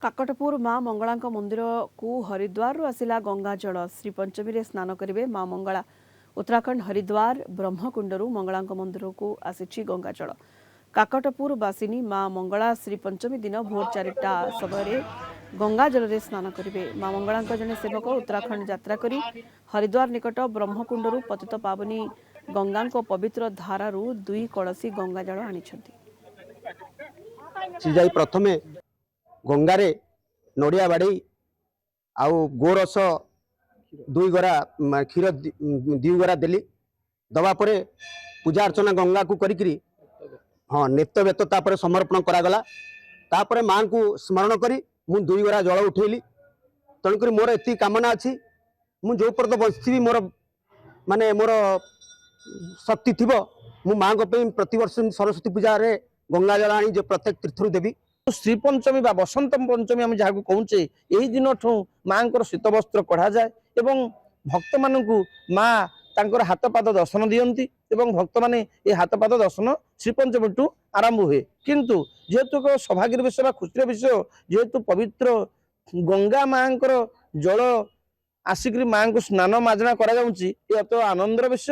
काकटपुर माँ मंगला मंदिर को हरिद्वार आसिला गंगा जल श्री पंचमी रे स्नान करेंगे माँ मंगला। उत्तराखंड हरिद्वार ब्रह्मकुंडरू मंगला मंदिर को आसी गंगा जल। काकटपुर बासिनी माँ मंगला श्री पंचमी दिन भोर 4टा समय गंगा जल रे स्नान करेंगे। माँ मंगला जने सेवक उत्तराखंड यात्रा करी हरिद्वार निकट ब्रह्मकुंडरू पतित पावनी गंगा पवित्र धारारू 2 कलसी गंगा जल आनी। प्रथमे गंगारे नड़िया बाड़ी आउ गोरस 2 गरा क्षीर 2 गरा देली दवा परे पूजा अर्चना गंगा को करी हाँ नेत बेत तापर समर्पण करागला तापर माँ को स्मरण करी मु 2 गरा जल उठेली। तेणुक मोर एति कामना अच्छी मु जो पर्यंत बची मोर माने मोर शक्ति थी मु माँ प्रतिवर्ष सरस्वती पूजा रे गंगा जल आनी जो प्रत्येक तीर्थरू देवी। श्री पंचमी बा बसंत पंचमी आम जहाँ कहचे यही दिन ठू माँ शीत वस्त्र कढ़ा जाए एवं भक्त मानू माँ तांकर हाथ पाद दर्शन दियंती एवं भक्त माने ये हाथ पाद दर्शन श्री पंचमी ठू आरंभ हुए। किंतु जेहेतु एक सौभाग्य विषय खुशी विषय जेहेतु पवित्र गंगा माँ जल आसिक माँ को स्नान मार्जना करा आनंदर विषय।